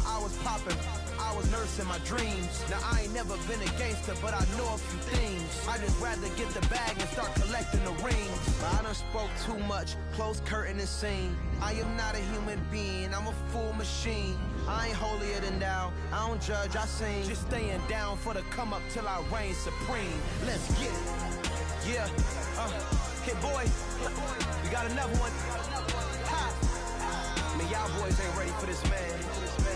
I was popping, I was nursing my dreams. Now I ain't never been a gangster, but I know a few things. I just rather get the bag and start collecting the rings. But I done spoke too much, close curtain and scene. I am not a human being, I'm a full machine. I ain't holier than thou, I don't judge, I sing. Just staying down for the come up till I reign supreme. Let's get it. Yeah, Hit boy, we got another one. Ha. I mean, y'all boys ain't ready for this, man.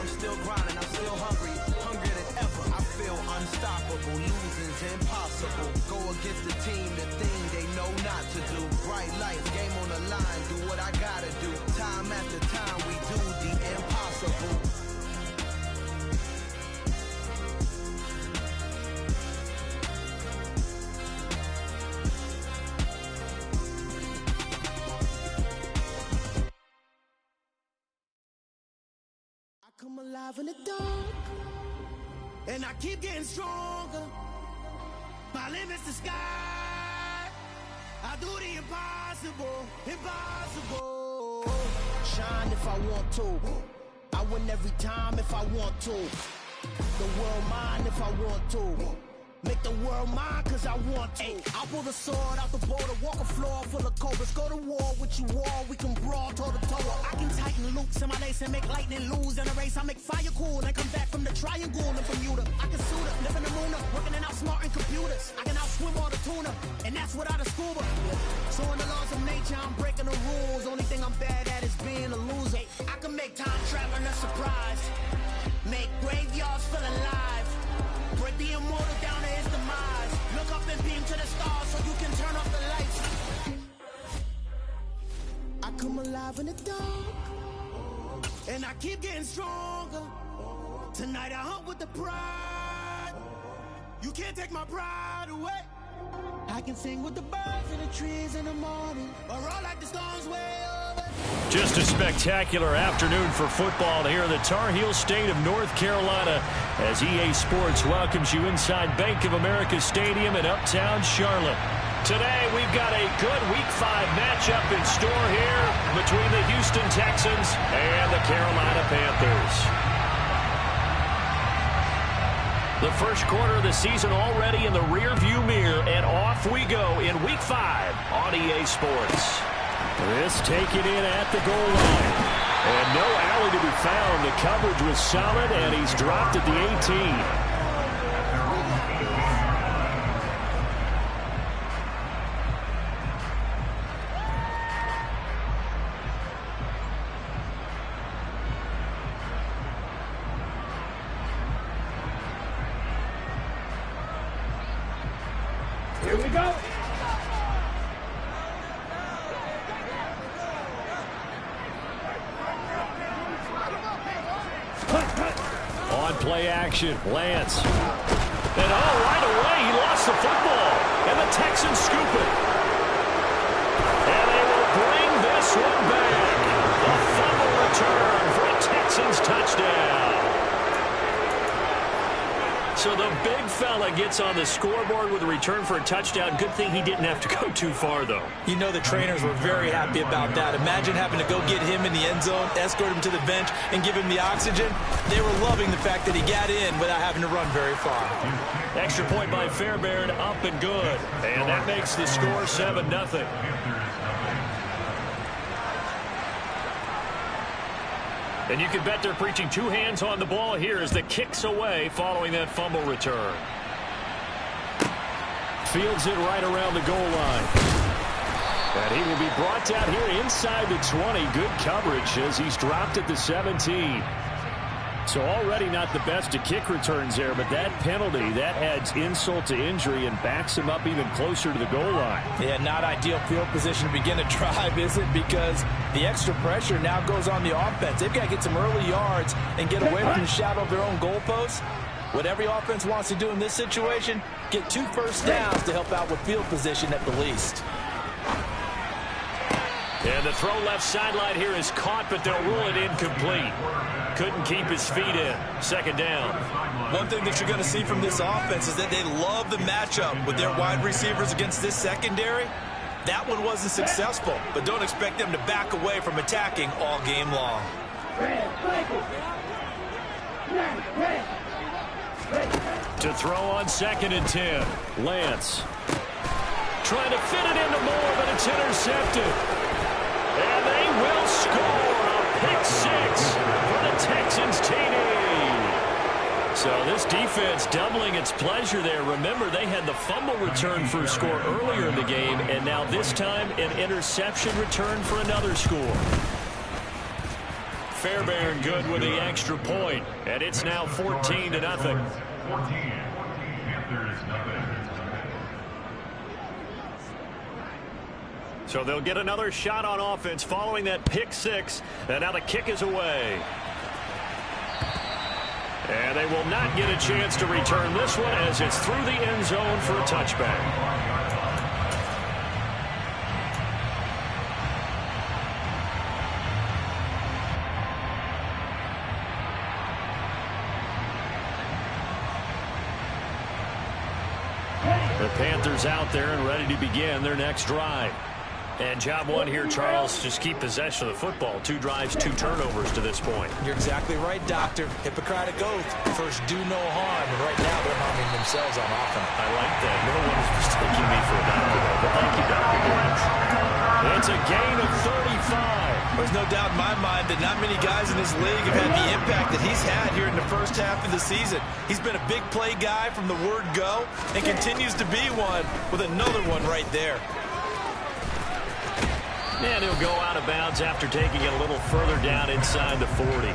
I'm still grinding, I'm still hungry, hungrier than ever. I feel unstoppable, losing's impossible. Go against the team, the thing they know not to do. Bright lights, game on the line, do what I gotta do. Time after time, we do the impossible. Come alive in the dark, and I keep getting stronger. My limit's the sky. I do the impossible, impossible. Shine if I want to. I win every time if I want to. The world mine if I want to. Make the world mine cause I want to. I pull the sword out the border, walk a floor full of cobras. Go to war with you all, we can brawl toe to toe. I can tighten loops in my lace and make lightning lose in a race. I make fire cool and come back from the triangle in Bermuda. I can suit up, live in the moon up, working and outsmarting computers. I can outswim all the tuna, and that's without a scuba. So in the laws of nature, I'm breaking the rules. Only thing I'm bad at is being a loser. I can make time traveling a surprise, make graveyards feel alive. Break the immortal down to his demise. Look up and beam to the stars so you can turn off the lights. I come alive in the dark, and I keep getting stronger. Tonight I hunt with the pride. You can't take my pride away. I can sing with the birds and the trees in the morning, or roll like the storms way over. Just a spectacular afternoon for football here in the Tar Heel state of North Carolina as EA Sports welcomes you inside Bank of America Stadium in uptown Charlotte. Today we've got a good Week 5 matchup in store here between the Houston Texans and the Carolina Panthers. The first quarter of the season already in the rearview mirror, and off we go in Week 5 on EA Sports. This taken in at the goal line. And no alley to be found. The coverage was solid, and he's dropped at the 18. Here we go. On play action, Lance. And right away, he lost the football. And the Texans scoop it. And they will bring this one back. A fumble return for a Texans touchdown. So the big fella gets on the scoreboard with a return for a touchdown. Good thing he didn't have to go too far, though. You know the trainers were very happy about that. Imagine having to go get him in the end zone, escort him to the bench, and give him the oxygen. They were loving the fact that he got in without having to run very far. Extra point by Fairbairn, up and good. And that makes the score 7-0. And you can bet they're preaching two hands on the ball here as the kick's away following that fumble return. Fields it right around the goal line. And he will be brought down here inside the 20. Good coverage as he's dropped at the 17. So already not the best of kick returns there, but that penalty, that adds insult to injury and backs him up even closer to the goal line. Yeah, not ideal field position to begin a drive, is it? Because the extra pressure now goes on the offense. They've got to get some early yards and get away from the shadow of their own goalposts. What every offense wants to do in this situation, get 2 first downs to help out with field position at the least. And the throw left sideline here is caught, but they'll rule it incomplete. Couldn't keep his feet in. Second down. One thing that you're going to see from this offense is that they love the matchup with their wide receivers against this secondary. That one wasn't successful, but don't expect them to back away from attacking all game long. To throw on 2nd and 10. Lance. Trying to fit it into Moore, but it's intercepted. And they will score a pick 6 for the Texans TD. So this defense doubling its pleasure there. Remember, they had the fumble return for a score earlier in the game, and now this time an interception return for another score. Fairbairn good with the extra point, and it's now 14-0. Panthers nothing. So they'll get another shot on offense following that pick 6, and now the kick is away. And they will not get a chance to return this one as it's through the end zone for a touchback. The Panthers out there and ready to begin their next drive. And job one here, Charles, just keep possession of the football. 2 drives, 2 turnovers to this point. You're exactly right, Doctor. Hippocratic oath. First, do no harm. And right now, they're harming themselves on offense. I like that. No one is mistaking me for a doctor, though. But thank you, Dr. Lawrence. It's a gain of 35. There's no doubt in my mind that not many guys in this league have had the impact that he's had here in the first half of the season. He's been a big play guy from the word go and continues to be one with another one right there. And he'll go out of bounds after taking it a little further down inside the 40.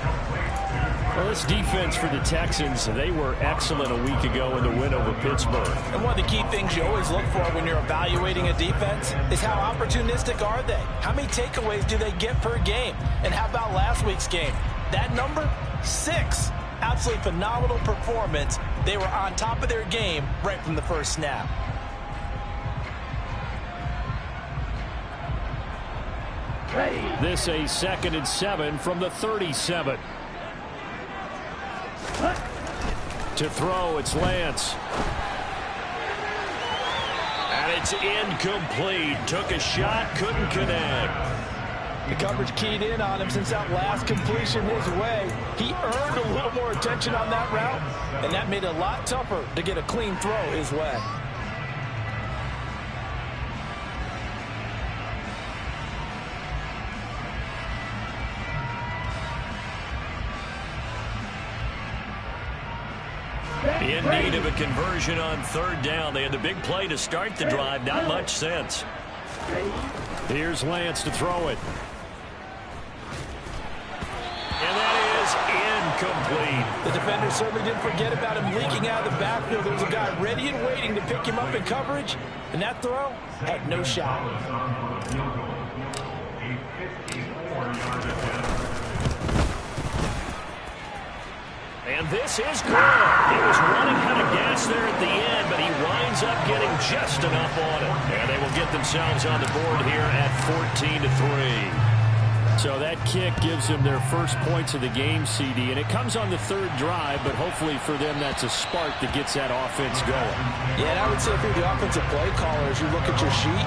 Well, this defense for the Texans, they were excellent a week ago in the win over Pittsburgh. And one of the key things you always look for when you're evaluating a defense is how opportunistic are they? How many takeaways do they get per game? And how about last week's game? That number? 6. Absolutely phenomenal performance. They were on top of their game right from the first snap. This a 2nd and 7 from the 37. To throw, it's Lance. And it's incomplete. Took a shot, couldn't connect. The coverage keyed in on him since that last completion his way. He earned a little more attention on that route, and that made it a lot tougher to get a clean throw his way. In need of a conversion on 3rd down. They had the big play to start the drive. Not much sense. Here's Lance to throw it. And that is incomplete. The defender certainly didn't forget about him leaking out of the backfield. There was a guy ready and waiting to pick him up in coverage. And that throw had no shot. And this is good. He was running out of gas there at the end, but he winds up getting just enough on it. And they will get themselves on the board here at 14-3. So that kick gives them their first points of the game, CD. And it comes on the 3rd drive, but hopefully for them that's a spark that gets that offense going. Yeah, and I would say if you're the offensive play caller, as you look at your sheet,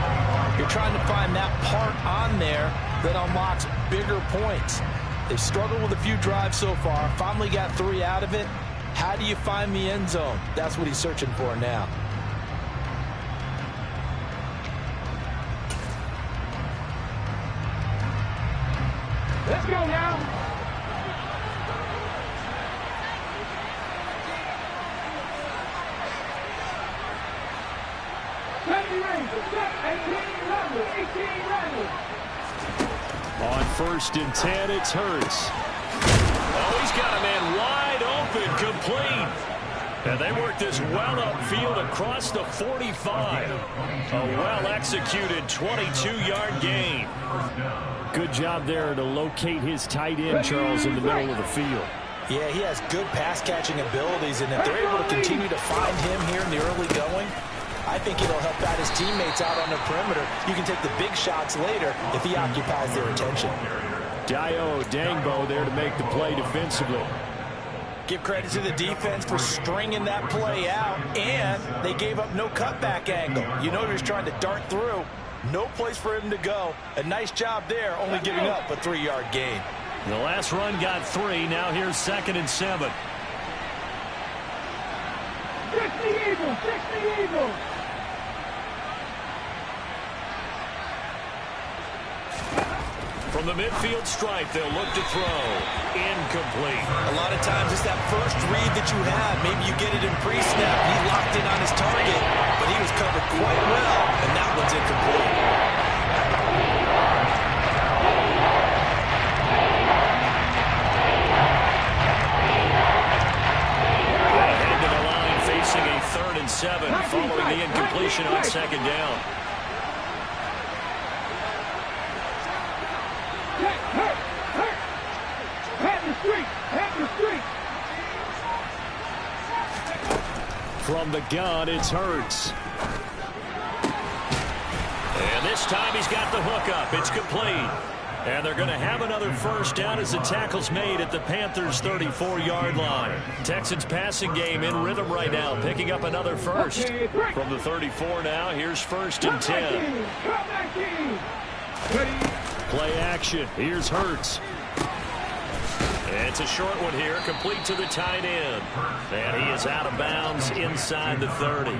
you're trying to find that part on there that unlocks bigger points. They've struggled with a few drives so far. Finally got 3 out of it. How do you find the end zone? That's what he's searching for now. Let's go now. On 1st and 10, it's Hurts. Oh, he's got a man wide open, complete. And they work this well upfield across the 45. A well-executed 22-yard gain. Good job there to locate his tight end, Charles, in the middle of the field. Yeah, he has good pass-catching abilities, and if they're able to continue to find him here in the early going, I think it'll help out his teammates out on the perimeter. You can take the big shots later if he occupies their attention. Dio Dangbo there to make the play defensively. Give credit to the defense for stringing that play out, and they gave up no cutback angle. You know he was trying to dart through. No place for him to go. A nice job there, only giving up a 3-yard gain. The last run got 3. Now here's 2nd and 7. 60 Eagles, 60 Eagles. From the midfield stripe, they'll look to throw. Incomplete. A lot of times it's that first read that you have. Maybe you get it in pre-snap. He locked in on his target, but he was covered quite well, and that one's incomplete. Head to the line, facing a 3rd and 7, following the incompletion on 2nd down. From the gun, it's Hurts. And this time he's got the hookup. It's complete. And they're going to have another first down as the tackle's made at the Panthers' 34-yard line. Texans passing game in rhythm right now, picking up another first. From the 34 now, here's 1st and 10. Play action. Here's Hurts. It's a short one here, complete to the tight end. And he is out of bounds inside the 30.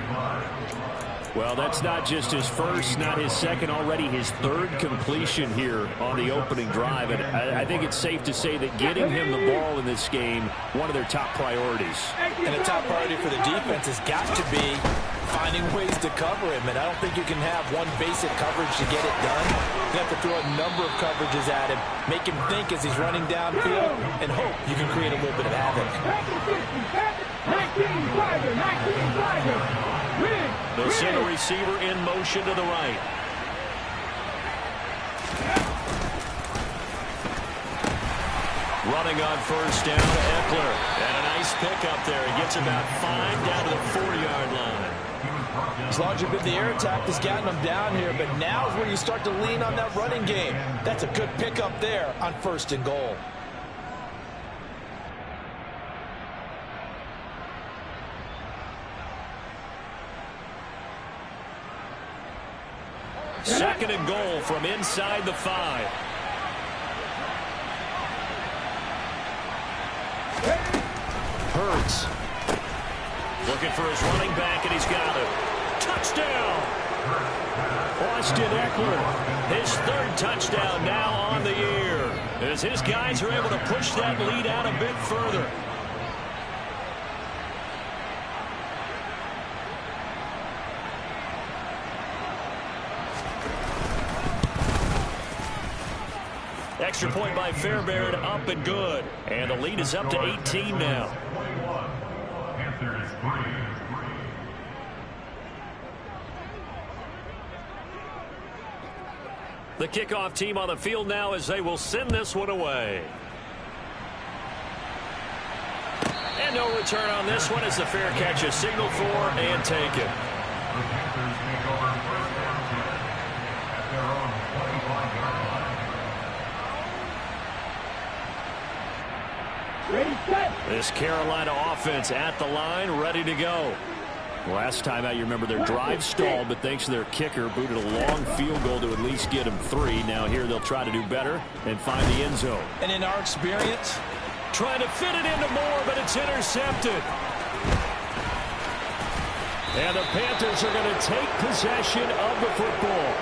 Well, that's not just his first, not his second, already his 3rd completion here on the opening drive. And I think it's safe to say that getting him the ball in this game, one of their top priorities. And a top priority for the defense has got to be finding ways to cover him. And I don't think you can have one basic coverage to get it done. You have to throw a number of coverages at him, make him think as he's running downfield, and hope you can create a little bit of havoc. The center receiver in motion to the right. Running on first down, Eckler. And a nice pickup there. He gets about 5 down to the 4-yard line. As long as you've been the air attack that's gotten them down here, but now is where you start to lean on that running game. That's a good pickup there on 1st and goal. Second and goal from inside the 5. Hurts. Looking for his running back, and he's got it. Touchdown! Austin Eckler, his 3rd touchdown now on the year, as his guys are able to push that lead out a bit further. Extra point by Fairbairn, up and good. And the lead is up to 18 now. The kickoff team on the field now as they will send this one away. And no return on this one as the fair catch is signaled for and taken. This Carolina offense at the line, ready to go. Last time out, you remember their drive stalled, but thanks to their kicker, booted a long field goal to at least get them 3. Now here they'll try to do better and find the end zone. And in our experience, trying to fit it into Moore, but it's intercepted. And the Panthers are going to take possession of the football.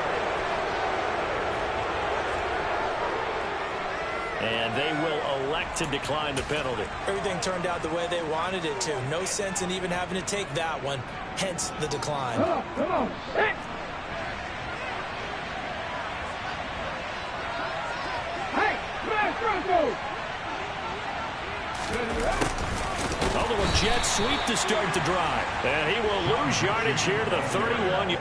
And they will elect to decline the penalty. Everything turned out the way they wanted it to. No sense in even having to take that one. Hence the decline. Come on. Hey, smash Bronco! A little jet sweep to start the drive. And he will lose yardage here to the 31.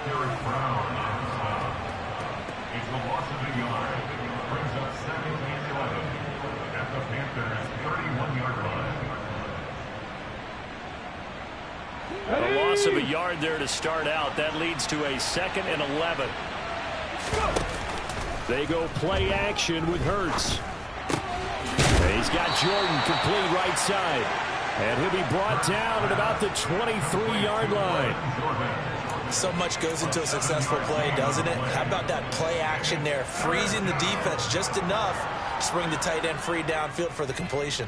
It's a loss of a yard. Brings up 2nd and 11 at the Panthers' 31-yard line. A loss of a yard there to start out. That leads to a 2nd and 11. They go play action with Hurts. He's got Jordan complete right side. And he'll be brought down at about the 23-yard line. So much goes into a successful play, doesn't it? How about that play action there, freezing the defense just enough to bring the tight end free downfield for the completion.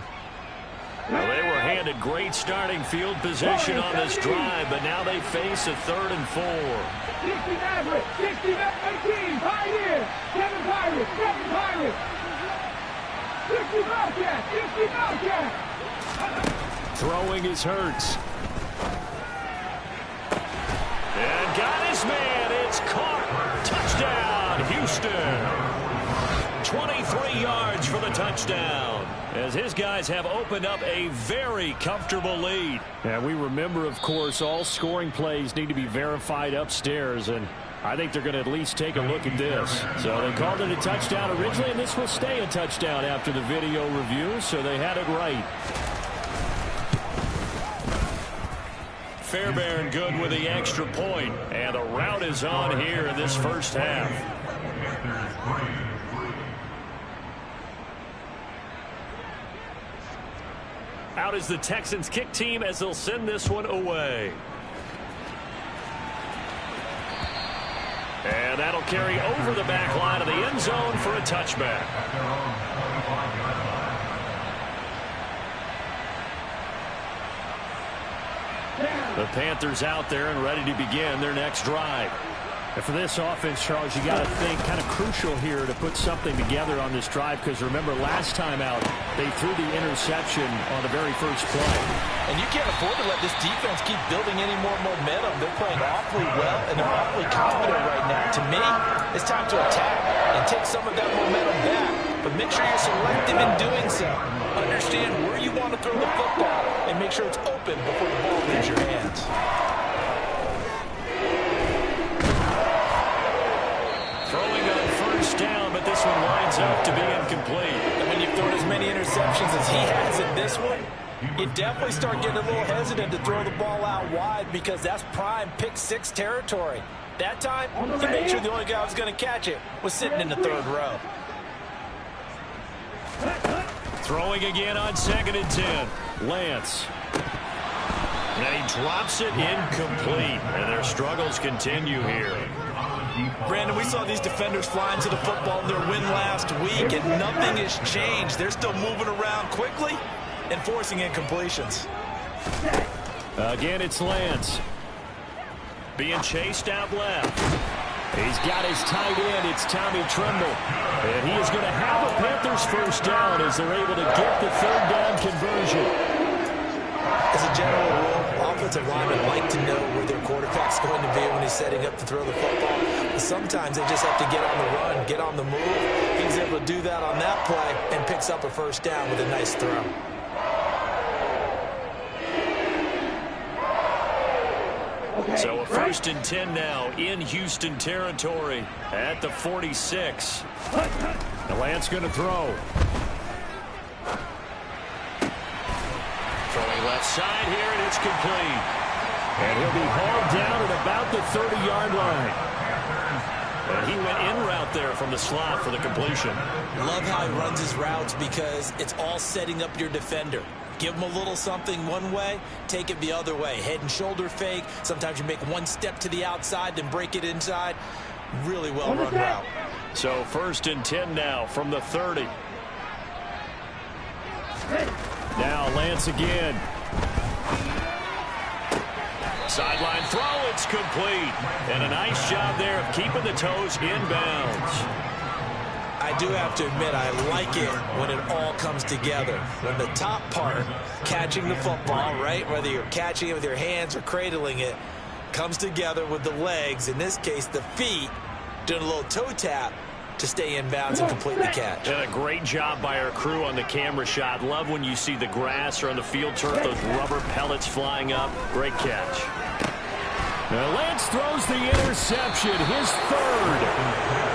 Well, they were handed great starting field position on this drive, but now they face a 3rd and 4. 60 Maverick, 60 18, Pioneer, 7 Pirates, 7 Pirates. 60 Bobcat, 60 Bobcat. Throwing is Hurts. And got his man. It's caught. Touchdown, Houston. 23 yards for the touchdown, as his guys have opened up a very comfortable lead. And we remember, of course, all scoring plays need to be verified upstairs, and I think they're going to at least take a look at this. So they called it a touchdown originally, and this will stay a touchdown after the video review, so they had it right. Fairbairn good with the extra point, and the rout is on here in this first half. Out is the Texans kick team as they'll send this one away. And that'll carry over the back line of the end zone for a touchback. The Panthers out there and ready to begin their next drive. And for this offense, Charles, you got to think kind of crucial here to put something together on this drive, because remember last time out they threw the interception on the very first play. And you can't afford to let this defense keep building any more momentum. They're playing awfully well and they're awfully confident right now. To me, it's time to attack and take some of that momentum back, but make sure you're selective in doing so. Understand where you want to throw the football and make sure it's open before the ball leaves your hands. Throwing on first down, but this one winds up to be incomplete. And when you've thrown as many interceptions as he has in this one, you definitely start getting a little hesitant to throw the ball out wide, because that's prime pick six territory. That time, he made sure the only guy who was going to catch it was sitting in the third row. Throwing again on 2nd and 10. Lance. And he drops it incomplete. And their struggles continue here. Brandon, we saw these defenders flying to the football in their win last week, and nothing has changed. They're still moving around quickly and forcing incompletions. Again, it's Lance. Being chased out left. He's got his tight end. It's Tommy Tremble. And he is going to have a Panthers first down as they're able to get the 3rd down conversion. As a general rule, offensive linemen like to know where their quarterback's going to be when he's setting up to throw the football. But sometimes they just have to get on the run, get on the move. He's able to do that on that play and picks up a first down with a nice throw. So a 1st and 10 now in Houston territory at the 46. The Lance going to throw. Throwing left side here, and it's complete. And he'll be hauled down at about the 30-yard line. And he went in route there from the slot for the completion. Love how he runs his routes, because it's all setting up your defender. Give him a little something one way, take it the other way. Head and shoulder fake. Sometimes you make one step to the outside, then break it inside. Really well-run route. So 1st and 10 now from the 30. Now Lance again. Sideline throw, it's complete. And a nice job there of keeping the toes inbounds. I do have to admit, I like it when it all comes together. When the top part, catching the football, right, whether you're catching it with your hands or cradling it, comes together with the legs, in this case the feet, doing a little toe tap to stay in bounds and complete the catch. And a great job by our crew on the camera shot. Love when you see the grass or on the field turf, those rubber pellets flying up. Great catch. Lance throws the interception, his third.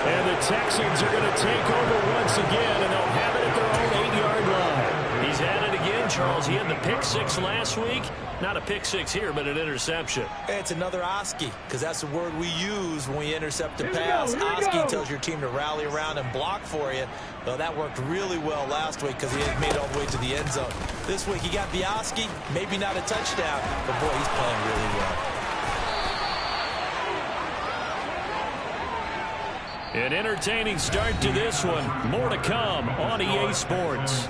And the Texans are going to take over once again, and they'll have it at their own 8-yard line. He's at it again, Charles. He had the pick six last week. Not a pick six here, but an interception. It's another Oski, because that's the word we use when we intercept a pass. Oski tells your team to rally around and block for you. Well, that worked really well last week because he had made it all the way to the end zone. This week he got the Oski, maybe not a touchdown, but boy, he's playing really well. An entertaining start to this one. More to come on EA Sports.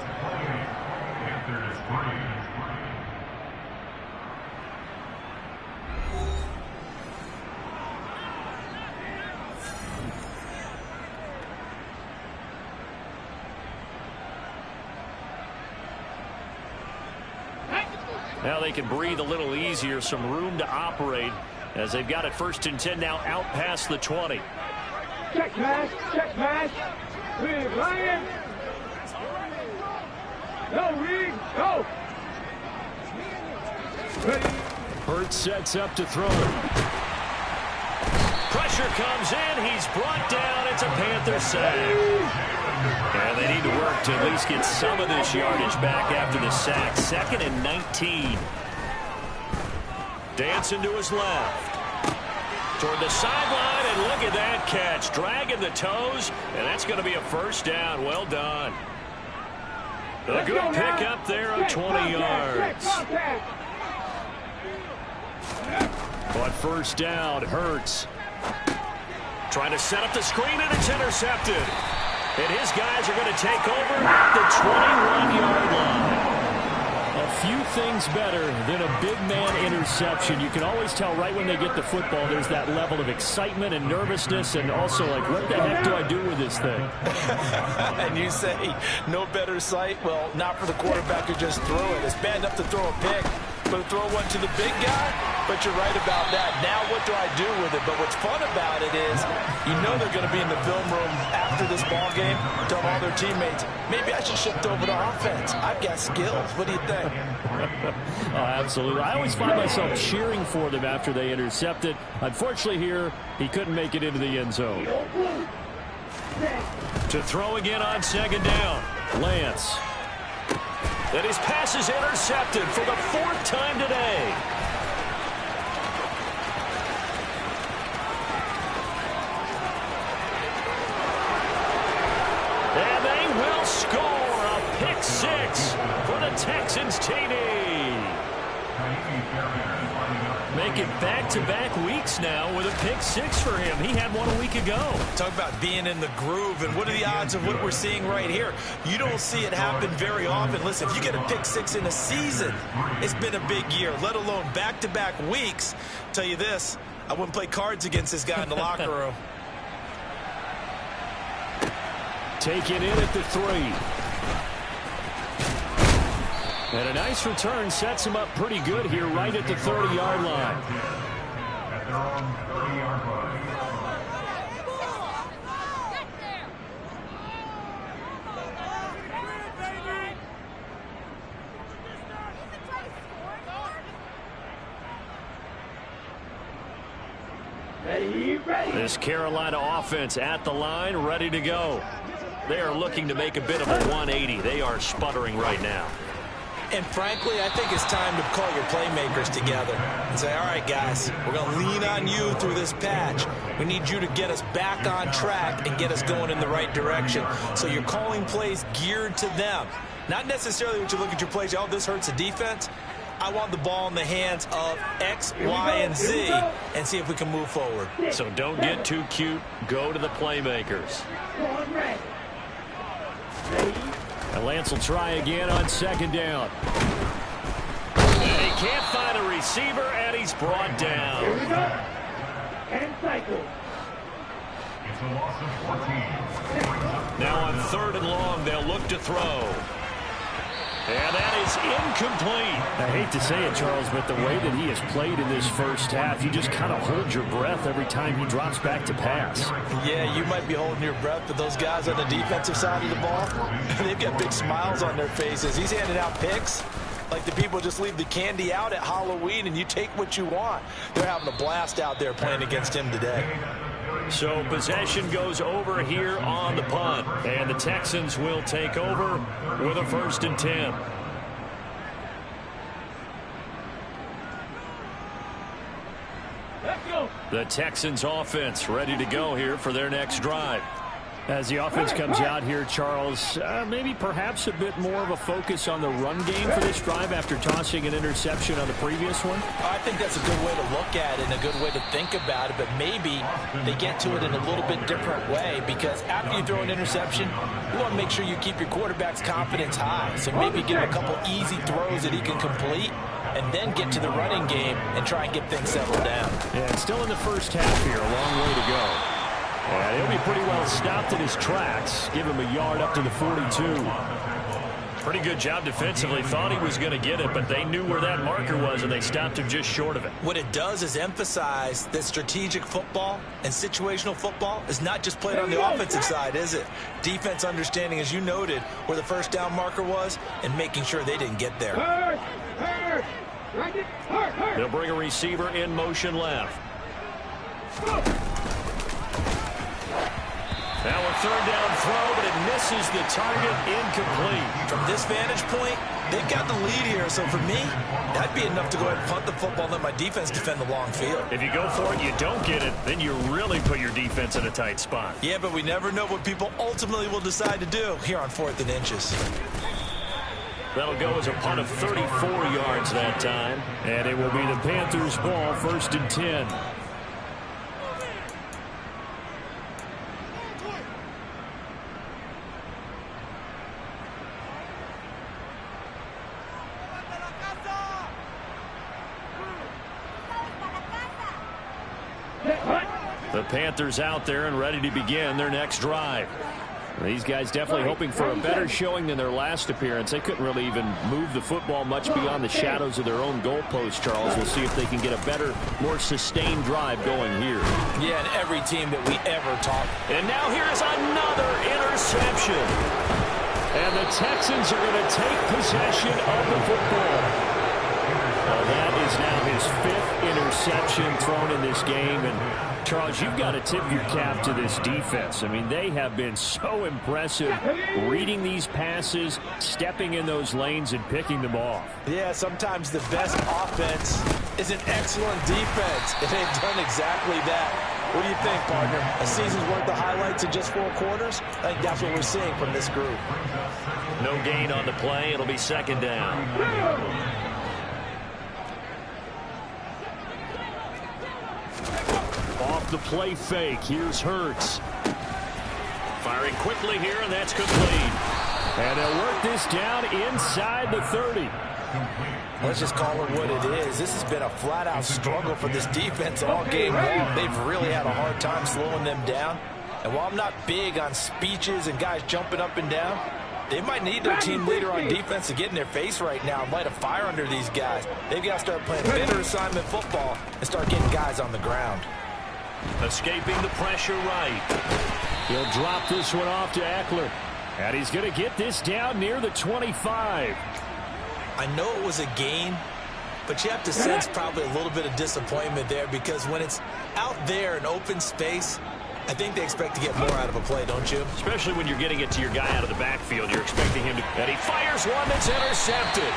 Now they can breathe a little easier, some room to operate as they've got it 1st and 10 now out past the 20. Check pass, Big Lion. No read, go. Ready. Hurts sets up to throw. Pressure comes in, he's brought down, it's a Panther sack. And they need to work to at least get some of this yardage back after the sack. 2nd and 19. Dancing to his left. Toward the sideline, and look at that catch. Dragging the toes, and that's going to be a 1st down. Well done. A good pick up there of 20 yards. But 1st down, Hurts. Trying to set up the screen, and it's intercepted. And his guys are going to take over the 21-yard line. A few things better than a big man interception. You can always tell right when they get the football, there's that level of excitement and nervousness, and also like, what the heck do I do with this thing? And you say, no better sight? Well, not for the quarterback who just threw it. It's bad enough to throw a pick, but to throw one to the big guy? But you're right about that. Now what do I do with it? But what's fun about it is you know they're going to be in the film room after this ball game, tell all their teammates, maybe I should shift over to offense. I've got skills. What do you think? Oh, absolutely. I always find myself cheering for them after they intercept it. Unfortunately here, he couldn't make it into the end zone. To throw again on 2nd down. Lance. And his pass is intercepted for the 4th time today. And they will score a pick six for the Texans TD. Making back-to-back weeks now with a pick six for him. He had one a week ago. Talk about being in the groove, and what are the odds of what we're seeing right here? You don't see it happen very often. Listen, if you get a pick six in a season, it's been a big year, let alone back-to-back weeks. Tell you this, I wouldn't play cards against this guy in the locker room. Take it in at the 3. And a nice return sets him up pretty good here right at the 30-yard line. At their own 30-yard line. This Carolina offense at the line, ready to go. They are looking to make a bit of a 180. They are sputtering right now. And frankly, I think it's time to call your playmakers together and say, all right, guys, we're going to lean on you through this patch. We need you to get us back on track and get us going in the right direction. So you're calling plays geared to them. Not necessarily what you look at your plays, oh, this hurts the defense. I want the ball in the hands of X, Y, and Z and see if we can move forward. So don't get too cute. Go to the playmakers. And Lance will try again on 2nd down. And he can't find a receiver, and he's brought down. Here we go. And cycle. It's a loss of 14. Now on 3rd and long, they'll look to throw. And that is incomplete. I hate to say it, Charles, but the way that he has played in this first half, you just kind of hold your breath every time he drops back to pass. Yeah, you might be holding your breath, but those guys on the defensive side of the ball, they've got big smiles on their faces. He's handing out picks. Like the people just leave the candy out at Halloween and you take what you want. They're having a blast out there playing against him today. So possession goes over here on the punt. And the Texans will take over with a 1st and 10. Let's go. The Texans offense ready to go here for their next drive. As the offense comes out here, Charles, maybe perhaps a bit more of a focus on the run game for this drive after tossing an interception on the previous one? I think that's a good way to look at it and a good way to think about it, but maybe they get to it in a little bit different way because after you throw an interception, you want to make sure you keep your quarterback's confidence high. So maybe give him a couple easy throws that he can complete and then get to the running game and try and get things settled down. Yeah, it's still in the first half here. A long way to go. And he'll be pretty well stopped in his tracks. Give him a yard up to the 42. Pretty good job defensively. Thought he was going to get it, but they knew where that marker was, and they stopped him just short of it. What it does is emphasize that strategic football and situational football is not just played on the offensive side, is it? Defense understanding, as you noted, where the first down marker was and making sure they didn't get there. They'll bring a receiver in motion left. Now a 3rd down throw, but it misses the target, incomplete. From this vantage point, they've got the lead here. So for me, that'd be enough to go ahead and punt the football and let my defense defend the long field. If you go for it, you don't get it, then you really put your defense in a tight spot. Yeah, but we never know what people ultimately will decide to do here on 4th and inches. That'll go as a punt of 34 yards that time. And it will be the Panthers' ball, 1st and 10. The Panthers out there and ready to begin their next drive. These guys definitely hoping for a better showing than their last appearance. They couldn't really even move the football much beyond the shadows of their own goalpost, Charles. We'll see if they can get a better, more sustained drive going here. Yeah, and every team that we ever talk. And now here's another interception. And the Texans are going to take possession of the football. Well, that is now his 5th interception thrown in this game. And Charles, you've got to tip your cap to this defense. I mean, they have been so impressive reading these passes, stepping in those lanes, and picking them off. Yeah, sometimes the best offense is an excellent defense, and they've done exactly that. What do you think, partner? A season's worth of highlights in just 4 quarters? I think that's what we're seeing from this group. No gain on the play. It'll be 2nd down. Off the play fake. Here's Hurts. Firing quickly here, and that's complete. And they'll work this down inside the 30. Let's just call it what it is. This has been a flat-out struggle for this defense all game long. They've really had a hard time slowing them down. And while I'm not big on speeches and guys jumping up and down, they might need their team leader on defense to get in their face right now and light a fire under these guys. They've got to start playing better assignment football and start getting guys on the ground. Escaping the pressure right. He'll drop this one off to Eckler. And he's going to get this down near the 25. I know it was a gain, but you have to sense probably a little bit of disappointment there because when it's out there in open space, I think they expect to get more out of a play, don't you? Especially when you're getting it to your guy out of the backfield. You're expecting him to... And he fires one that's intercepted.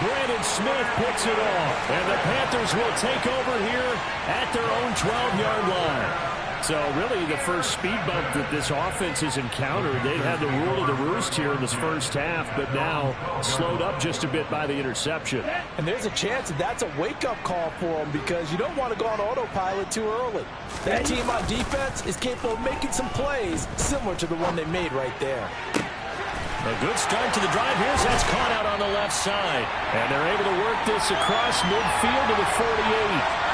Brandon Smith picks it off. And the Panthers will take over here at their own 12-yard line. So really the first speed bump that this offense has encountered. They've had the rule of the roost here in this first half, but now slowed up just a bit by the interception. And there's a chance that that's a wake-up call for them because you don't want to go on autopilot too early. That team on defense is capable of making some plays similar to the one they made right there. A good start to the drive here. That's caught out on the left side. And they're able to work this across midfield to the 48.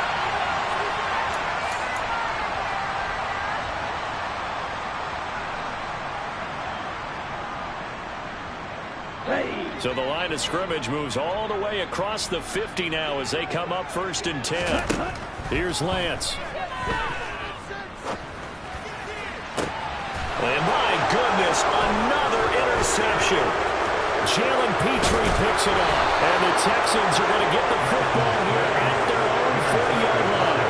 So the line of scrimmage moves all the way across the 50 now as they come up 1st and 10. Here's Lance. And my goodness, another interception. Jalen Petrie picks it up. And the Texans are going to get the football here at their own 40-yard line.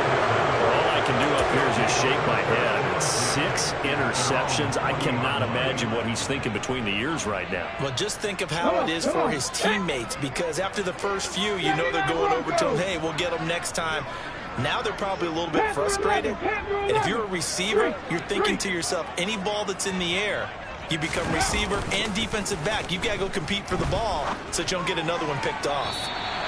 All I can do up here is just shake my head. I mean, 6 interceptions. I cannot imagine what he's thinking between the ears right now. Well, just think of how it is for his teammates, because after the first few, you know they're going over to him, hey, we'll get them next time. Now they're probably a little bit frustrated. And if you're a receiver, you're thinking to yourself, any ball that's in the air, you become receiver and defensive back. You've got to go compete for the ball so that you don't get another one picked off.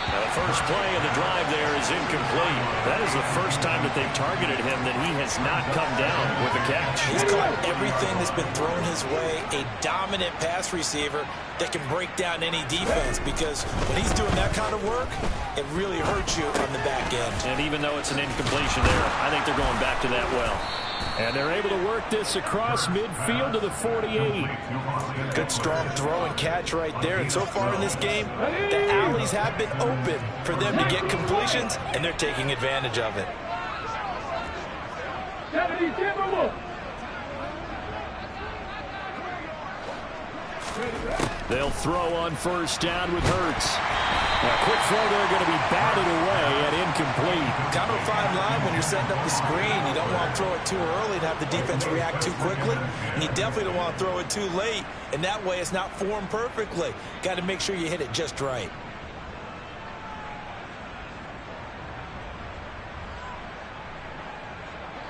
Now the first play of the drive there is incomplete. That is the first time that they've targeted him that he has not come down with a catch. He's caught everything that's been thrown his way, a dominant pass receiver that can break down any defense, because when he's doing that kind of work, it really hurts you on the back end. And even though it's an incompletion there, I think they're going back to that well. And they're able to work this across midfield to the 48. Good strong throw and catch right there. And so far in this game, the alleys have been open for them to get completions, and they're taking advantage of it. They'll throw on first down with Hurts. A quick throw there going to be batted away and incomplete. Kind of a fine line when you're setting up the screen. You don't want to throw it too early and have the defense react too quickly. And you definitely don't want to throw it too late. And that way it's not formed perfectly. Got to make sure you hit it just right.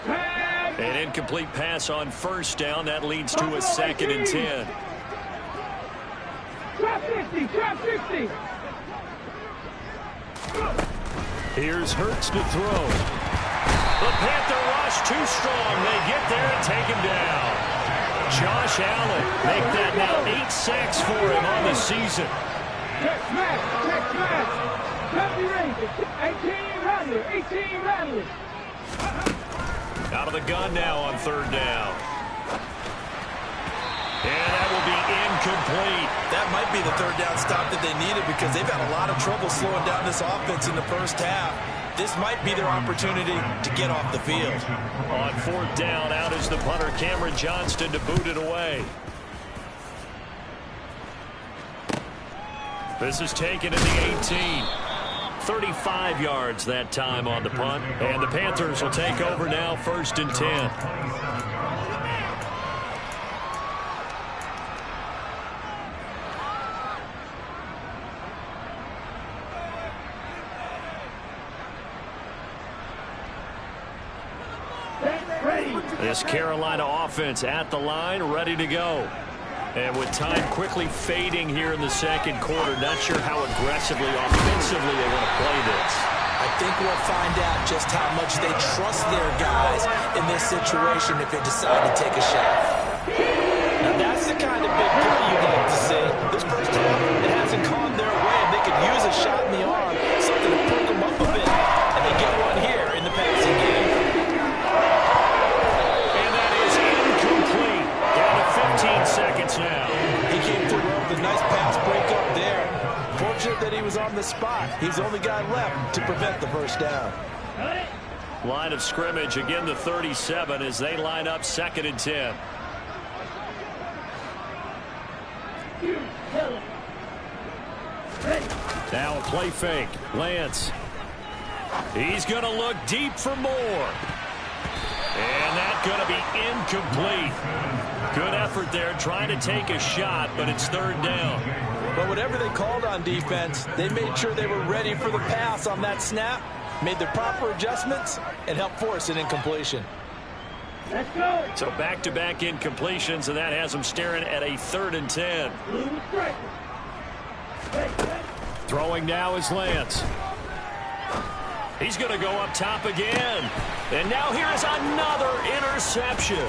An incomplete pass on first down. That leads to a 2nd and 10. Trap 60, trap 60. Here's Hurts to throw. The Panther rush too strong. They get there and take him down. Josh Allen make that now 8 sacks for him on the season. Check smash, check smash. 70 range, 18 Radley. Out of the gun now on third down. And that will be incomplete. That might be the third down stop that they needed, because they've had a lot of trouble slowing down this offense in the first half. This might be their opportunity to get off the field. On fourth down, out is the punter, Cameron Johnston, to boot it away. This is taken at the 18. 35 yards that time on the punt. And the Panthers will take over now, 1st and 10. This Carolina offense at the line, ready to go. And with time quickly fading here in the second quarter, not sure how aggressively, offensively they want to play this. I think we'll find out just how much they trust their guys in this situation if they decide to take a shot. Now that's the kind of big play you'd like to see. This first half, it hasn't gone their way, and they could use a shot in the arm, something to perk them up a bit. And they get one here in the passing game. 15 seconds now. He came through well with a nice pass break up there. Fortunate that he was on the spot. He's the only guy left to prevent the first down. Line of scrimmage, again the 37 as they line up 2nd and 10. Now a play fake. Lance. He's going to look deep for more. And that's going to be incomplete. Good effort there, trying to take a shot, but it's 3rd down. But whatever they called on defense, they made sure they were ready for the pass on that snap, made the proper adjustments, and helped force an incompletion. Let's go. So back-to-back incompletions, and that has them staring at a 3rd and 10. Throwing now is Lance. He's going to go up top again. And now here is another interception.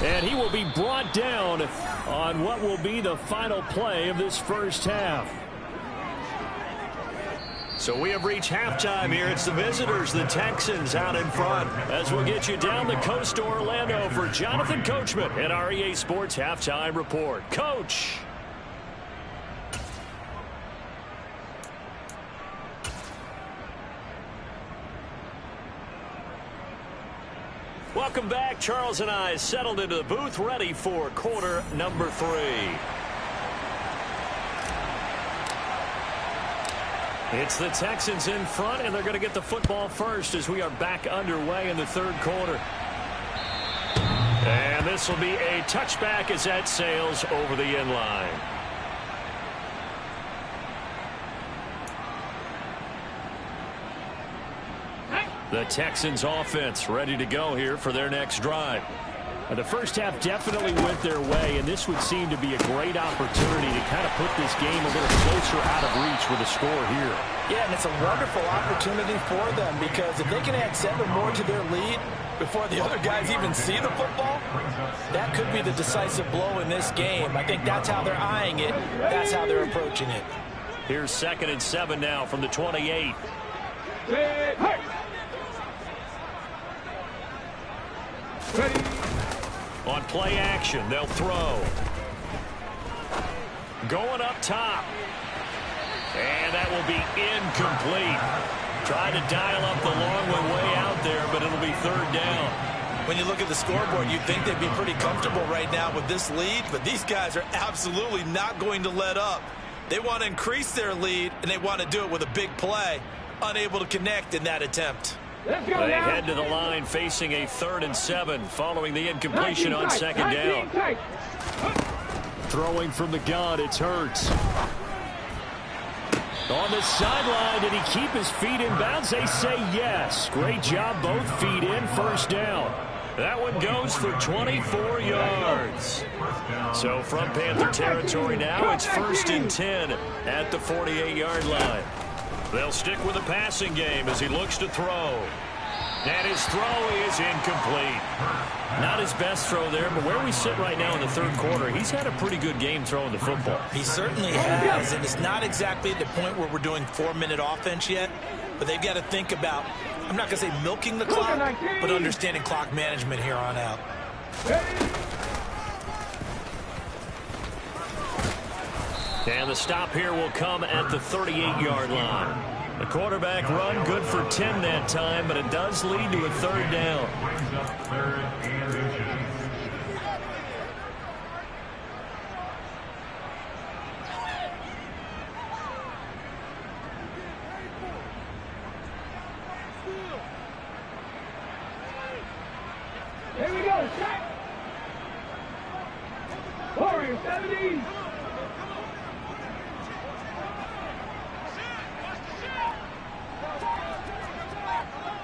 And he will be brought down on what will be the final play of this first half. So we have reached halftime here. It's the visitors, the Texans, out in front. As we'll get you down the coast to Orlando for Jonathan Coachman at our EA Sports Halftime Report. Coach. Welcome back. Charles and I settled into the booth, ready for quarter number 3. It's the Texans in front, and they're going to get the football first as we are back underway in the third quarter. And this will be a touchback as that sails over the end line. The Texans offense ready to go here for their next drive. The first half definitely went their way, and this would seem to be a great opportunity to kind of put this game a little closer out of reach with a score here. Yeah, and it's a wonderful opportunity for them because if they can add 7 more to their lead before the other guys even see the football, that could be the decisive blow in this game. I think that's how they're eyeing it. That's how they're approaching it. Here's 2nd and 7 now from the 28. Hey! Ready. On play action, they'll throw. Going up top. And that will be incomplete. Tried to dial up the long one way out there, but it'll be 3rd down. When you look at the scoreboard, you'd think they'd be pretty comfortable right now with this lead, but these guys are absolutely not going to let up. They want to increase their lead, and they want to do it with a big play. Unable to connect in that attempt. They head to the line facing a 3rd and 7 following the incompletion on 2nd down. Throwing from the gun, it's Hurts. On the sideline, did he keep his feet in bounds? They say yes. Great job, both feet in, 1st down. That one goes for 24 yards. So from Panther territory now, it's 1st and 10 at the 48-yard line. They'll stick with the passing game as he looks to throw. And his throw is incomplete. Not his best throw there, but where we sit right now in the 3rd quarter, he's had a pretty good game throwing the football. He certainly has, and it's not exactly at the point where we're doing 4-minute offense yet, but they've got to think about, I'm not going to say milking the clock, but understanding clock management here on out. And the stop here will come at the 38-yard line. The quarterback run good for 10 that time, but it does lead to a 3rd down. Here we go, set. Warrior 70.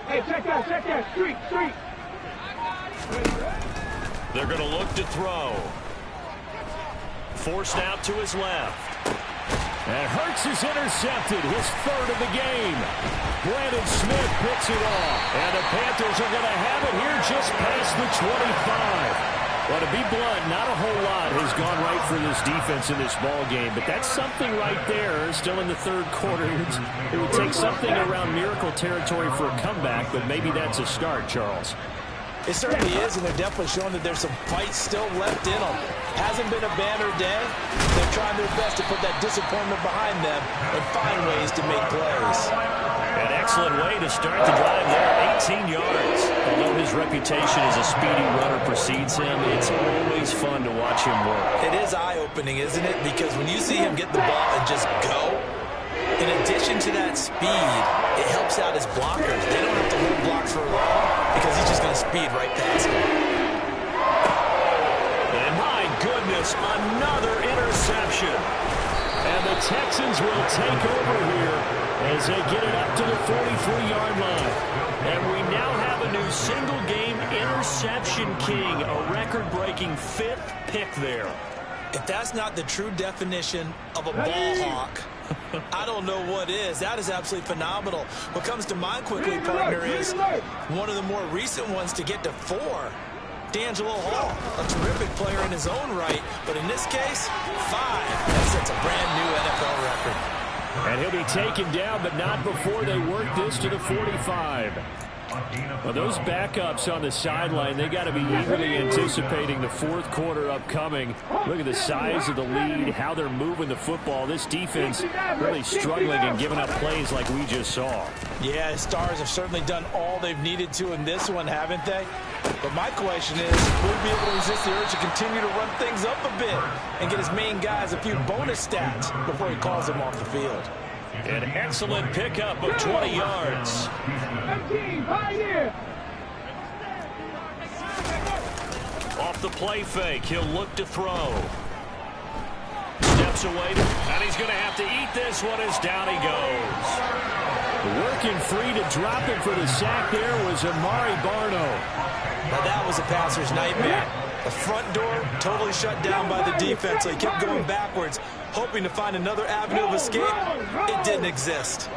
Hey, check that, street. They're going to look to throw. Forced out to his left. And Hurts is intercepted, his 3rd of the game. Brandon Smith picks it off. And the Panthers are going to have it here just past the 25. Well, to be blunt, not a whole lot has gone right for this defense in this ball game, but that's something right there. Still in the 3rd quarter. It would take something around miracle territory for a comeback, but maybe that's a start, Charles. It certainly is, and they're definitely showing that there's some fight still left in them. Hasn't been a banner day. They're trying their best to put that disappointment behind them and find ways to make plays. An excellent way to start the drive there, 18 yards. Although his reputation as a speedy runner precedes him, it's always fun to watch him work. It is eye-opening, isn't it? Because when you see him get the ball and just go, in addition to that speed, it helps out his blockers. They don't have to hold blocks for long because he's just going to speed right past them. And my goodness, another interception. And the Texans will take over here as they get it up to the 43-yard line. And we now have a new single-game interception king, a record-breaking 5th pick there. If that's not the true definition of a ball hawk, I don't know what is. That is absolutely phenomenal. What comes to mind quickly, partner, is one of the more recent ones to get to 4. D'Angelo Hall, a terrific player in his own right, but in this case, 5. That sets a brand new NFL record. And he'll be taken down, but not before they work this to the 45. Well, those backups on the sideline, they got to be eagerly anticipating the fourth quarter upcoming. Look at the size of the lead, how they're moving the football. This defense really struggling and giving up plays like we just saw. Yeah, Stars have certainly done all they've needed to in this one, haven't they? But my question is, will he be able to resist the urge to continue to run things up a bit and get his main guys a few bonus stats before he calls them off the field? An excellent pickup of 20 yards. Off the play fake, he'll look to throw. Steps away, and he's going to have to eat this one as down he goes. Working free to drop him for the sack there was Amari Barno. Now that was a passer's nightmare. The front door totally shut down by the defense, so he kept going backwards, hoping to find another avenue of escape. It didn't exist.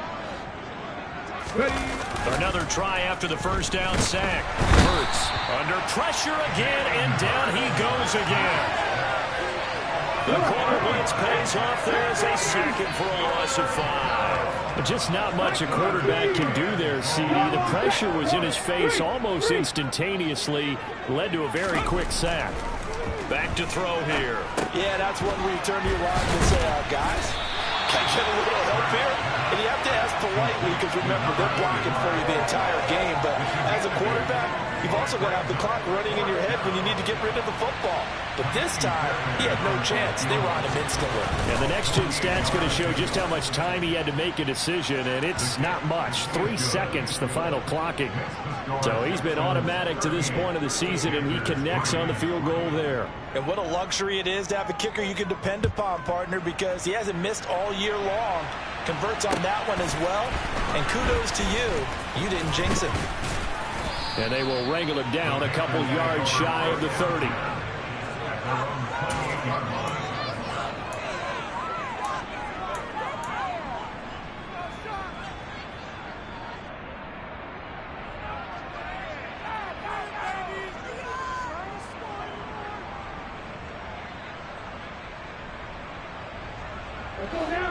Another try after the first down sack. Hurts under pressure again, and down he goes again. The corner blitz pays off. There's a second for a loss of 5. Just not much a quarterback can do there, CD. The pressure was in his face almost instantaneously, led to a very quick sack. Back to throw here. Yeah, that's one where you turn to your line and say, guys, can I get a little help here? And you have to ask politely because, remember, they're blocking for you the entire game. But as a quarterback, you've also got to have the clock running in your head when you need to get rid of the football. But this time, he had no chance. They were on him instantly. And the next-gen stat's going to show just how much time he had to make a decision, and it's not much. 3 seconds, the final clocking. So he's been automatic to this point of the season, and he connects on the field goal there. And what a luxury it is to have a kicker you can depend upon, partner, because he hasn't missed all year long. Converts on that one as well. And kudos to you. You didn't jinx him. And they will wrangle him down a couple yards shy of the 30.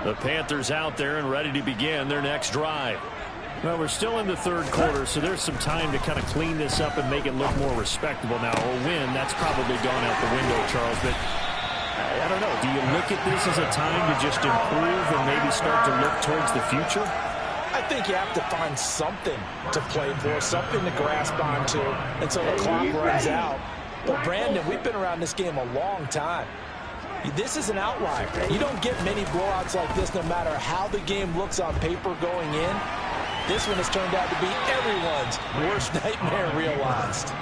The Panthers out there and ready to begin their next drive. Well, we're still in the third quarter, so there's some time to kind of clean this up and make it look more respectable now. A win, that's probably gone out the window, Charles. But I don't know. Do you look at this as a time to just improve and maybe start to look towards the future? I think you have to find something to play for, something to grasp onto until the clock runs out. But, Brandon, we've been around this game a long time. This is an outlier. You don't get many blowouts like this no matter how the game looks on paper going in. This one has turned out to be everyone's worst nightmare realized.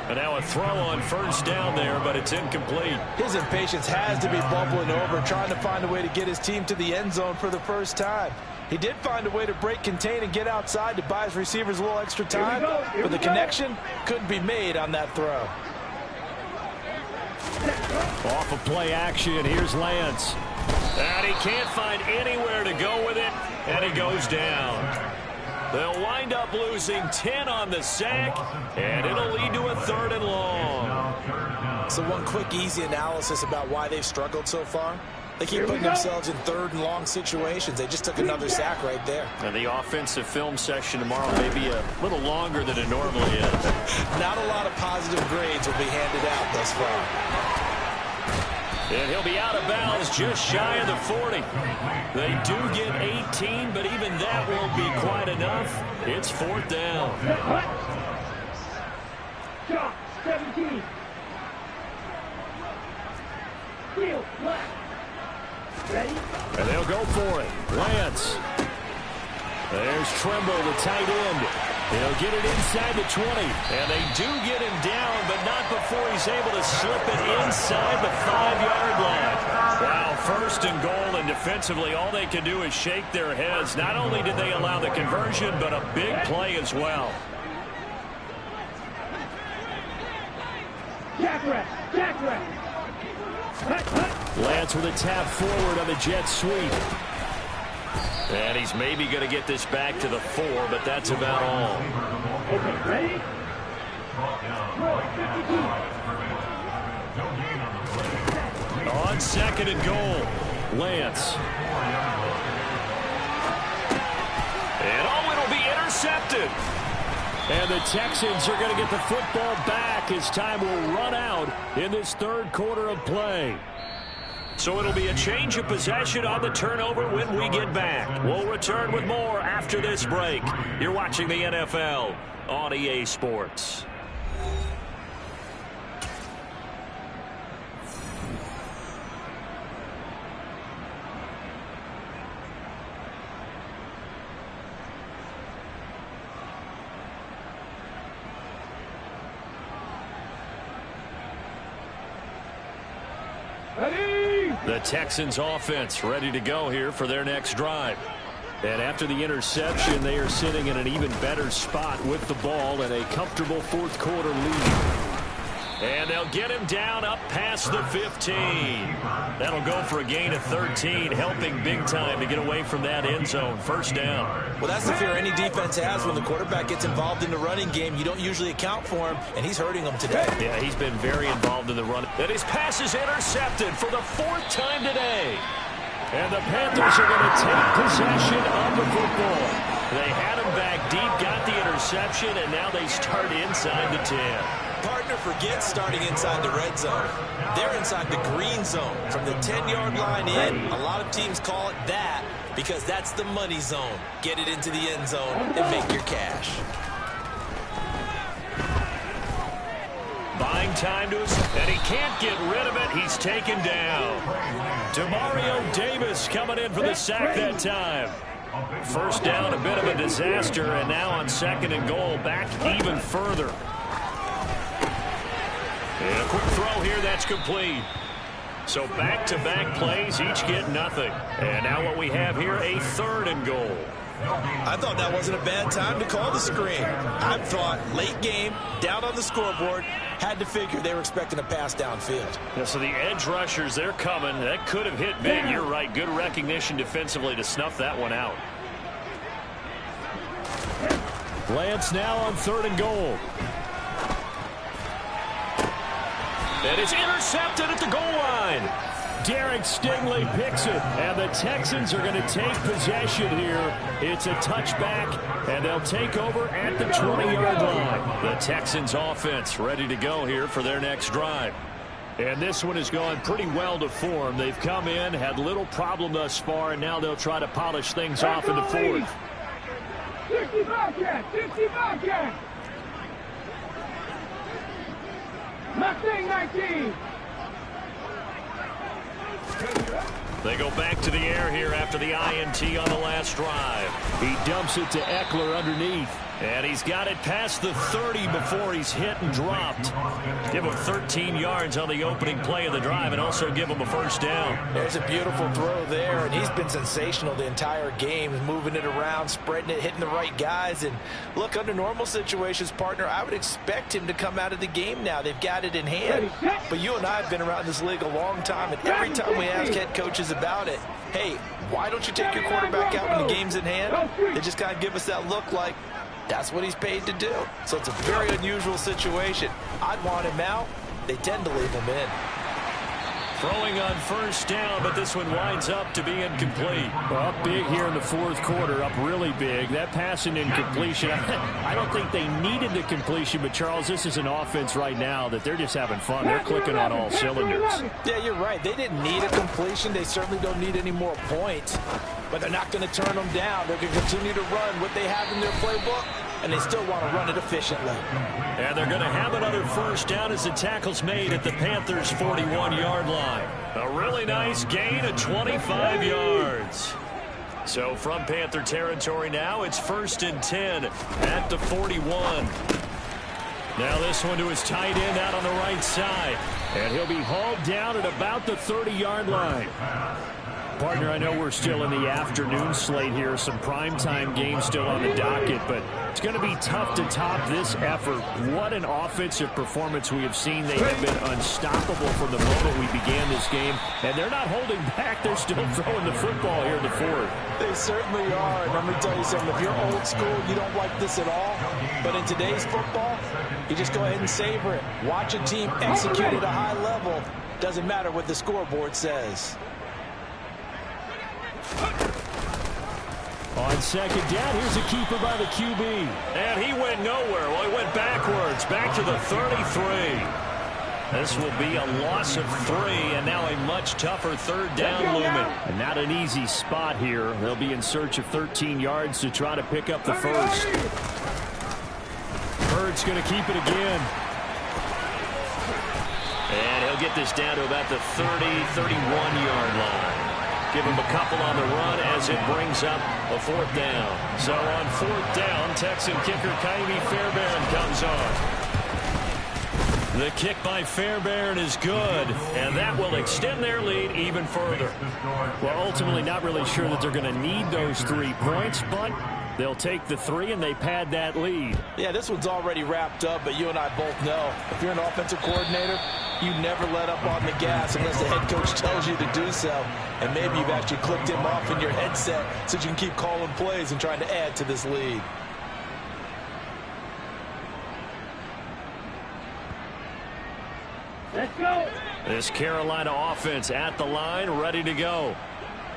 And now a throw on first down there, but it's incomplete. His impatience has to be bubbling over, trying to find a way to get his team to the end zone for the first time. He did find a way to break contain and get outside to buy his receivers a little extra time, but the connection couldn't be made on that throw. Off of play action, here's Lance. And he can't find anywhere to go with it, and he goes down. They'll wind up losing 10 on the sack, and it'll lead to a 3rd and long. So one quick, easy analysis about why they've struggled so far. They keep putting themselves in 3rd and long situations. They just took another sack right there. And the offensive film session tomorrow may be a little longer than it normally is. Not a lot of positive grades will be handed out thus far. And he'll be out of bounds just shy of the 40. They do get 18, but even that won't be quite enough. It's 4th down. Shot 17. Field left. Ready? And they'll go for it. Lance. There's Trimble, the tight end. He'll get it inside the 20. And they do get him down, but not before he's able to slip it inside the 5-yard line. Wow, 1st and goal, and defensively all they can do is shake their heads. Not only did they allow the conversion, but a big play as well. Jack rep. Lance with a tap forward on the jet sweep. And he's maybe going to get this back to the 4, but that's about all. Okay, ready? On 2nd and goal, Lance. And it'll be intercepted. And the Texans are going to get the football back as time will run out in this third quarter of play. So it'll be a change of possession on the turnover when we get back. We'll return with more after this break. You're watching the NFL on EA Sports. The Texans offense ready to go here for their next drive. And after the interception, they are sitting in an even better spot with the ball and a comfortable fourth quarter lead. And they'll get him down up past the 15. That'll go for a gain of 13, helping big time to get away from that end zone. First down. Well, that's the fear any defense has when the quarterback gets involved in the running game. You don't usually account for him, and he's hurting them today. Yeah, he's been very involved in the run. And his pass is intercepted for the fourth time today. And the Panthers are going to take possession of the football. They had him back deep, got the interception, and now they start inside the 10. Partner forgets starting inside the red zone. They're inside the green zone. From the 10-yard line in, a lot of teams call it that because that's the money zone. Get it into the end zone and make your cash. Buying time to us, and he can't get rid of it. He's taken down. Demario Davis coming in for the sack that time. First down, a bit of a disaster, and now on second and goal, back even further. And a quick throw here, that's complete. So back-to-back plays, each get nothing. And now what we have here, a third and goal. I thought that wasn't a bad time to call the screen. I thought late game, down on the scoreboard, had to figure they were expecting a pass downfield. Yeah, so the edge rushers, they're coming. That could have hit big. You're right. Good recognition defensively to snuff that one out. Lance now on third and goal. And it's intercepted at the goal line. Derek Stingley picks it, and the Texans are going to take possession here. It's a touchback, and they'll take over at the 20-yard line. The Texans offense ready to go here for their next drive. And this one has gone pretty well to form. They've come in, had little problem thus far, and now they'll try to polish things off in the fourth. 60 Bobcat! 60 Bobcat! Mustang 19! They go back to the air here after the INT on the last drive. He dumps it to Eckler underneath. And he's got it past the 30 before he's hit and dropped. Give him 13 yards on the opening play of the drive and also give him a first down. There's a beautiful throw there, and he's been sensational the entire game, moving it around, spreading it, hitting the right guys. And look, under normal situations, partner, I would expect him to come out of the game now. They've got it in hand. But you and I have been around this league a long time, and every time we ask head coaches about it, hey, why don't you take your quarterback out when the game's in hand? They just kind of give us that look like, that's what he's paid to do. So it's a very unusual situation. I'd want him out. They tend to leave him in. Throwing on first down, but this one winds up to be incomplete. Well, up big here in the fourth quarter, up really big. That pass and incompletion, I don't think they needed the completion, but Charles, this is an offense right now that they're just having fun. They're clicking on all cylinders. Yeah, you're right. They didn't need a completion. They certainly don't need any more points, but they're not going to turn them down. They're going to continue to run what they have in their playbook, and they still want to run it efficiently. And they're going to have another first down as the tackle's made at the Panthers' 41-yard line. A really nice gain of 25 yards. So from Panther territory now, it's 1st and 10 at the 41. Now this one to his tight end out on the right side. And he'll be hauled down at about the 30-yard line. Partner, I know we're still in the afternoon slate here. Some primetime games still on the docket, but it's going to be tough to top this effort. What an offensive performance we have seen. They have been unstoppable from the moment we began this game, and they're not holding back. They're still throwing the football here in the fourth. They certainly are, and let me tell you something. If you're old school, you don't like this at all, but in today's football, you just go ahead and savor it. Watch a team execute at a high level. Doesn't matter what the scoreboard says. On On second down, here's a keeper by the QB. And he went nowhere. Well, he went backwards, back to the 33. This will be a loss of 3, and now a much tougher third down looming. And not an easy spot here. They'll be in search of 13 yards to try to pick up the first. Bird's going to keep it again. And he'll get this down to about the 31-yard line. Give him a couple on the run as it brings up a 4th down. So on 4th down, Texan kicker Kaimi Fairbairn comes on. The kick by Fairbairn is good, and that will extend their lead even further. Well, ultimately not really sure that they're going to need those 3 points, but they'll take the 3 and they pad that lead. Yeah, this one's already wrapped up, but you and I both know if you're an offensive coordinator, you never let up on the gas unless the head coach tells you to do so. And maybe you've actually clicked him off in your headset so you can keep calling plays and trying to add to this lead. Let's go. This Carolina offense at the line, ready to go.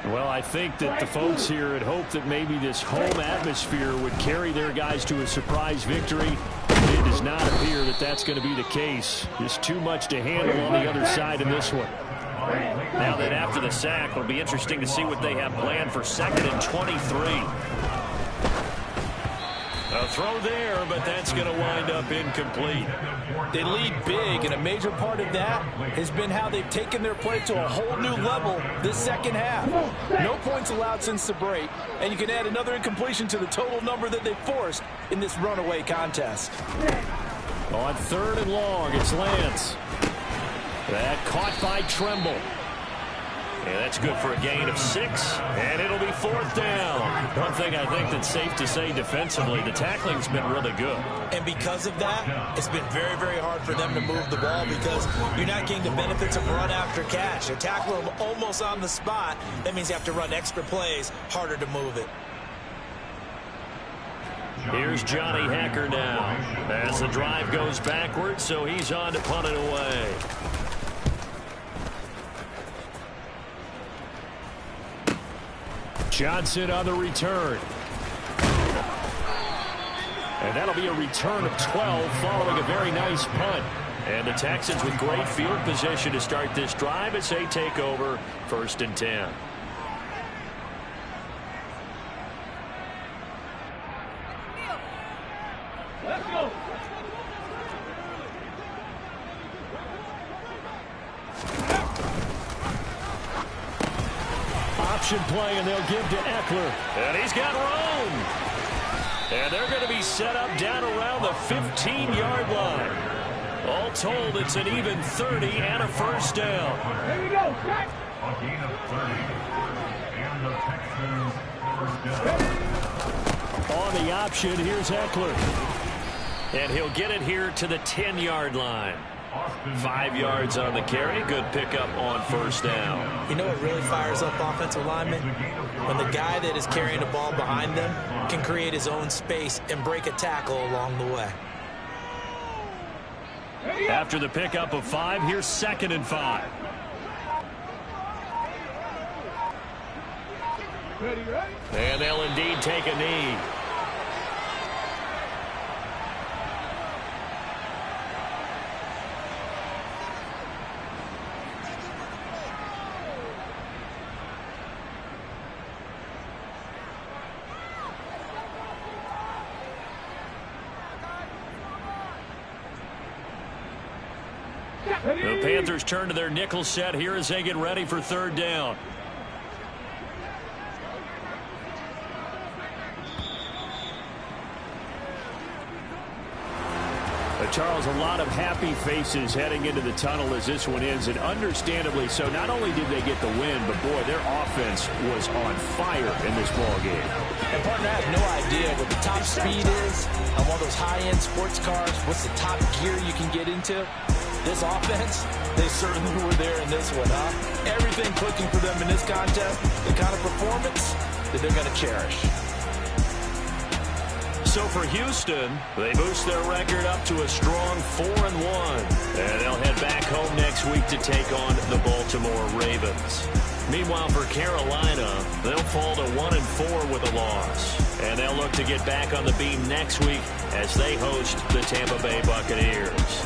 Well, I think that the folks here had hoped that maybe this home atmosphere would carry their guys to a surprise victory. It does not appear that that's going to be the case. Just too much to handle on the other side in this one. Now that after the sack, it'll be interesting to see what they have planned for 2nd and 23. A throw there, but that's going to wind up incomplete. They lead big, and a major part of that has been how they've taken their play to a whole new level this second half. No points allowed since the break, and you can add another incompletion to the total number that they forced in this runaway contest. On 3rd and long, it's Lance. That caught by Tremble. Yeah, that's good for a gain of 6, and it'll be 4th down. One thing I think that's safe to say defensively, the tackling's been really good. And because of that, it's been very, very hard for them to move the ball because you're not getting the benefits of run after catch. A tackle them almost on the spot, that means you have to run extra plays, harder to move it. Here's Johnny Hacker now as the drive goes backwards, so he's on to punt it away. Johnson on the return. And that'll be a return of 12 following a very nice punt. And the Texans with great field position to start this drive as they take over 1st and 10. Let's go. Option play, and they'll give to Eckler. And he's got room. And they're going to be set up down around the 15-yard line. All told, it's an even 30 and a 1st down. Here we go. Check. A gain of 30. And the Texans 1st down. On the option, here's Eckler. And he'll get it here to the 10-yard line. 5 yards on the carry. Good pickup on 1st down. You know what really fires up offensive linemen? When the guy that is carrying the ball behind them can create his own space and break a tackle along the way. After the pickup of 5, here's 2nd and 5. Ready, ready? And they'll indeed take a knee. The Panthers turn to their nickel set here as they get ready for 3rd down. Charles, a lot of happy faces heading into the tunnel as this one ends, and understandably so. Not only did they get the win, but boy, their offense was on fire in this ball game. And partner, I have no idea what the top speed is on one of those high-end sports cars. What's the top gear you can get into? This offense, they certainly were there in this one, huh? Everything clicking for them in this contest, the kind of performance that they're going to cherish. So for Houston, they boost their record up to a strong 4-1. And they'll head back home next week to take on the Baltimore Ravens. Meanwhile, for Carolina, they'll fall to 1-4 with a loss. And they'll look to get back on the beam next week as they host the Tampa Bay Buccaneers.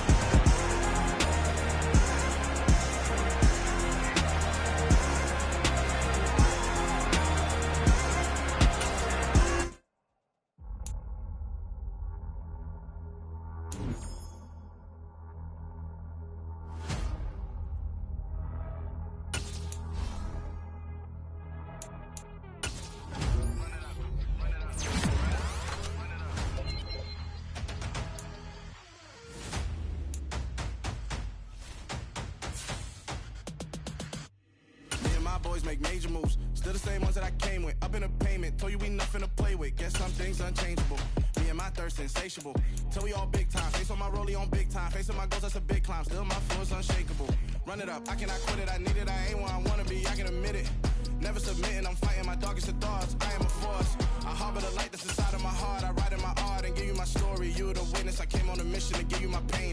Make major moves, still the same ones that I came with. Up in a payment, told you we nothing to play with. Guess some things unchangeable. Me and my thirst insatiable. Till we all big time. Face on my rollie on big time. Face on my goals, that's a big climb. Still my flow is unshakable. Run it up, I cannot quit it. I need it, I ain't where I wanna be. I can admit it. Never submitting, I'm fighting my darkest of thoughts. I am a force. I harbor the light that's inside of my heart. I write in my art and give you my story. You are the witness. I came on a mission to give you my pain.